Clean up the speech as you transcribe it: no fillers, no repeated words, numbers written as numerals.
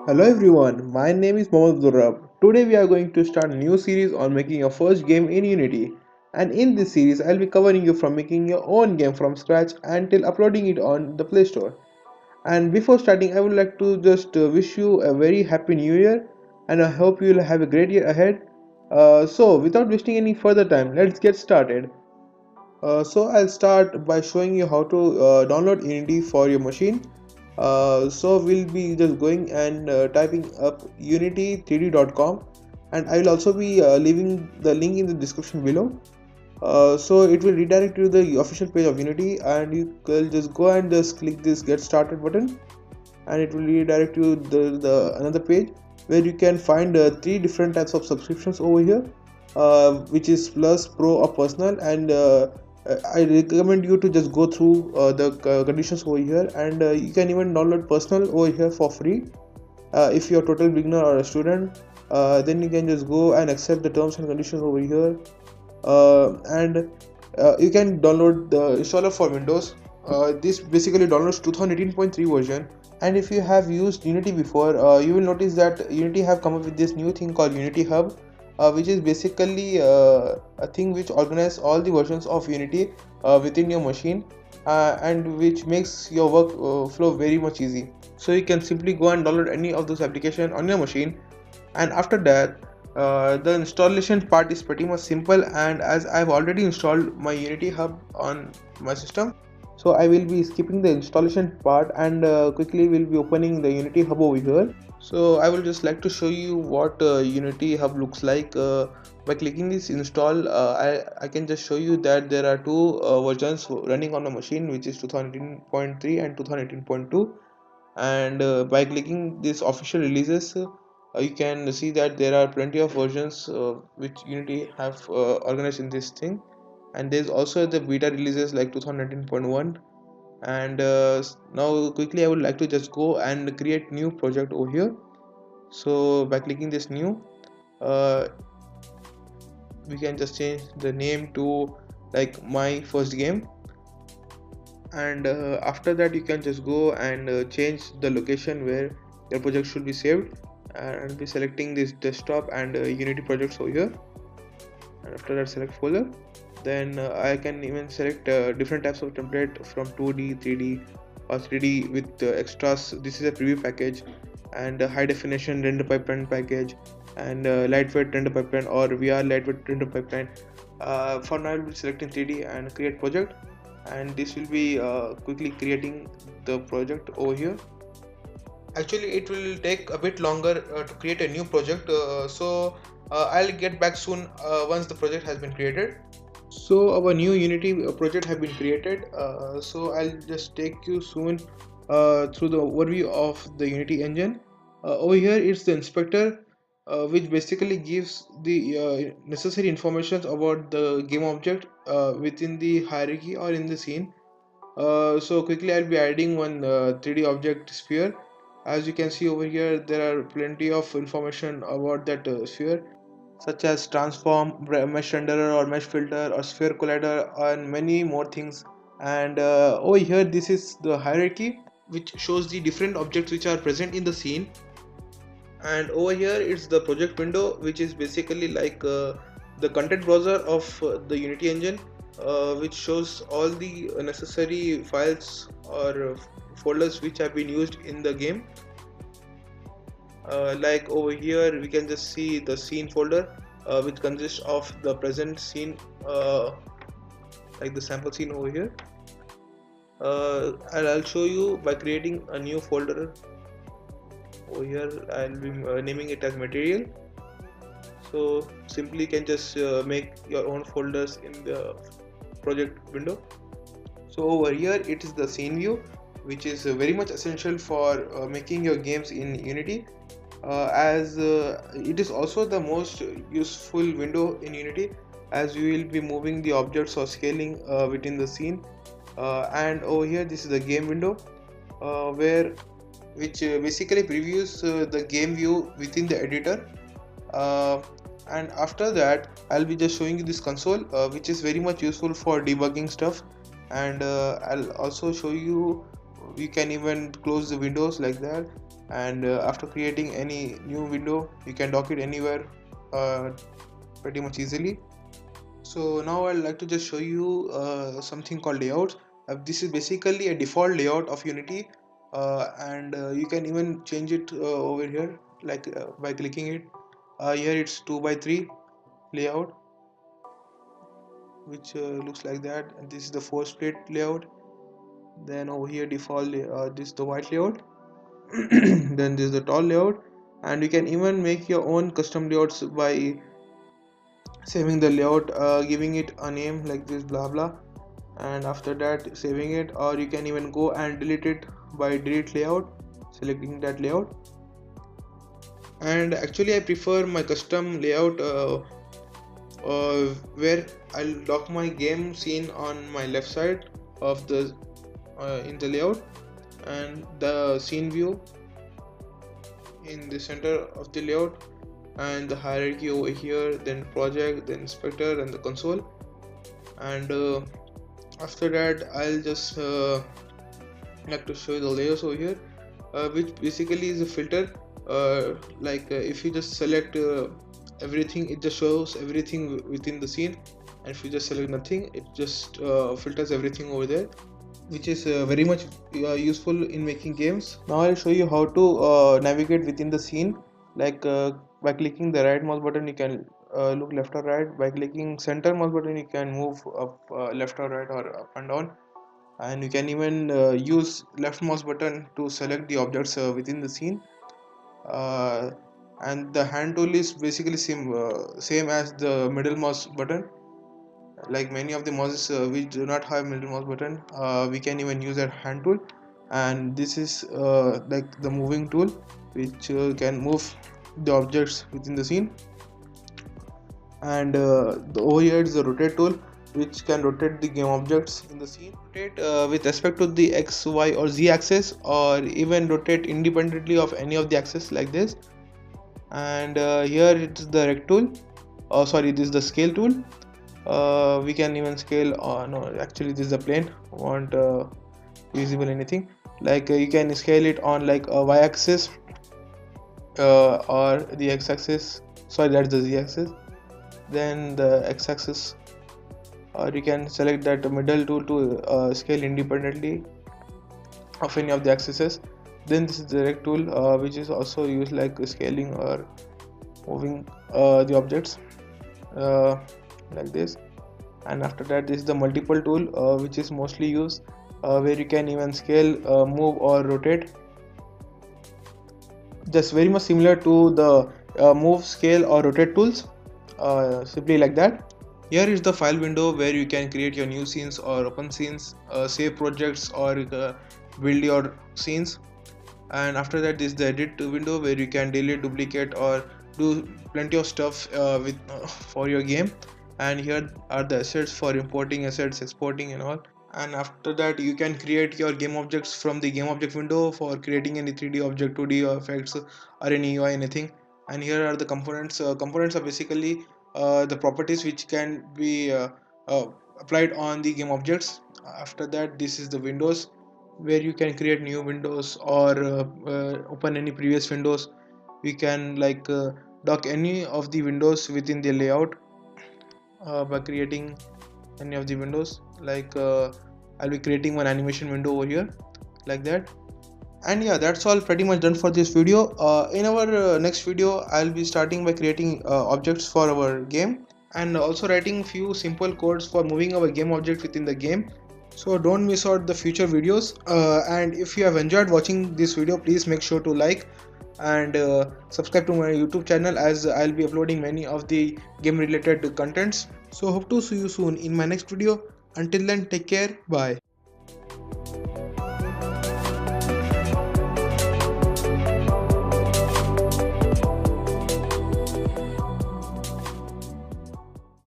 Hello everyone, my name is Mohammad Durrab. Today we are going to start a new series on making your first game in Unity. And in this series, I'll be covering you from making your own game from scratch until uploading it on the Play Store. And before starting, I would like to just wish you a very happy new year and I hope you will have a great year ahead. So, without wasting any further time, let's get started. So I'll start by showing you how to download Unity for your machine. So we'll be just going and typing up unity3d.com, and I will also be leaving the link in the description below. So it will redirect you to the official page of Unity, and you can just go and just click this get started button, and it will redirect you the another page where you can find three different types of subscriptions over here, which is plus, pro, or personal. And I recommend you to just go through the conditions over here, and you can even download personal over here for free. If you're a total beginner or a student, then you can just go and accept the terms and conditions over here. And you can download the installer for Windows. This basically downloads 2018.3 version. And if you have used Unity before, you will notice that Unity have come up with this new thing called Unity Hub, which is basically a thing which organizes all the versions of Unity within your machine, and which makes your work flow very much easy. So you can simply go and download any of those applications on your machine, and after that the installation part is pretty much simple. And as I've already installed my Unity Hub on my system, so I will be skipping the installation part and quickly will be opening the Unity Hub over here. So I will just like to show you what Unity Hub looks like. By clicking this install, I can just show you that there are two versions running on a machine, which is 2018.3 and 2018.2. And by clicking this official releases, you can see that there are plenty of versions which Unity have organized in this thing. And there's also the beta releases like 2019.1. And now quickly I would like to just go and create new project over here. So by clicking this new, uh, we can just change the name to like my first game. And after that you can just go and change the location where your project should be saved, and be selecting this desktop and Unity projects over here. And after that, select folder. Then I can even select different types of template from 2D, 3D, or 3D with extras. This is a preview package, and high definition render pipeline package, and lightweight render pipeline or VR lightweight render pipeline. For now, I will be selecting 3D and create project, and this will be quickly creating the project over here. Actually, it will take a bit longer to create a new project, so I'll get back soon once the project has been created. So our new Unity project have been created, so I'll just take you soon through the overview of the Unity engine. Over here it's the inspector, which basically gives the necessary information about the game object within the hierarchy or in the scene. So quickly I'll be adding one 3D object sphere. As you can see over here, there are plenty of information about that sphere, such as transform, mesh renderer or mesh filter or sphere collider, and many more things. And over here this is the hierarchy, which shows the different objects which are present in the scene. And over here it's the project window, which is basically like the content browser of the Unity engine, which shows all the necessary files or folders which have been used in the game. Like over here we can just see the scene folder, which consists of the present scene, like the sample scene over here. And I'll show you by creating a new folder over here. I'll be naming it as material. So simply you can just make your own folders in the project window. So over here it is the scene view, which is very much essential for making your games in Unity, as it is also the most useful window in Unity, as you will be moving the objects or scaling within the scene. And over here this is the game window, where which basically previews the game view within the editor. And after that I'll be just showing you this console, which is very much useful for debugging stuff. And I'll also show you you can even close the windows like that, and after creating any new window you can dock it anywhere pretty much easily. So now I'd like to just show you something called layouts. This is basically a default layout of Unity, and you can even change it over here, like by clicking it. Here it's 2 by 3 layout, which looks like that, and this is the 4 split layout. Then over here default this is the white layout. Then this is the tall layout, and you can even make your own custom layouts by saving the layout, giving it a name like this, blah blah, and after that saving it, or you can even go and delete it by delete layout, selecting that layout. And actually I prefer my custom layout where I'll dock my game scene on my left side of the in the layout, and the scene view in the center of the layout, and the hierarchy over here, then project, then inspector, and the console. And after that I'll just like to show you the layers over here, which basically is a filter. If you just select everything, it just shows everything within the scene, and if you just select nothing, it just filters everything over there, which is very much useful in making games. Now I'll show you how to navigate within the scene. By clicking the right mouse button you can look left or right. By clicking center mouse button you can move up left or right, or up and down, and you can even use left mouse button to select the objects within the scene. And the hand tool is basically same as the middle mouse button. Like many of the mouses which do not have middle mouse button, we can even use that hand tool. And this is like the moving tool, which can move the objects within the scene. And over here is the rotate tool, which can rotate the game objects in the scene. Rotate with respect to the X, Y or Z axis, or even rotate independently of any of the axes like this. And here it's the rect tool, this is the scale tool. We can even scale, no, actually this is the plane, won't visible anything. You can scale it on like a Y axis or the X axis, that's the Z axis, then the X axis, or you can select that middle tool to scale independently of any of the axes. Then this is the rect tool, which is also used like scaling or moving the objects like this. And after that, this is the multiple tool, which is mostly used where you can even scale, move or rotate, just very much similar to the move, scale or rotate tools, simply like that. Here is the file window where you can create your new scenes or open scenes, save projects, or build your scenes. And after that, this is the edit window where you can delete, duplicate, or do plenty of stuff for your game. And here are the assets for importing assets, exporting and all. And after that, you can create your game objects from the game object window for creating any 3D object, 2D effects, or any UI, anything. And here are the components. Components are basically the properties which can be applied on the game objects. After that, this is the windows where you can create new windows or open any previous windows. We can dock any of the windows within the layout by creating any of the windows. I'll be creating one animation window over here like that. And yeah, that's all pretty much done for this video. In our next video, I'll be starting by creating objects for our game, and also writing few simple codes for moving our game object within the game. So don't miss out the future videos. And if you have enjoyed watching this video, please make sure to like and subscribe to my YouTube channel, as I'll be uploading many of the game related contents. So hope to see you soon in my next video. Until then, take care, bye.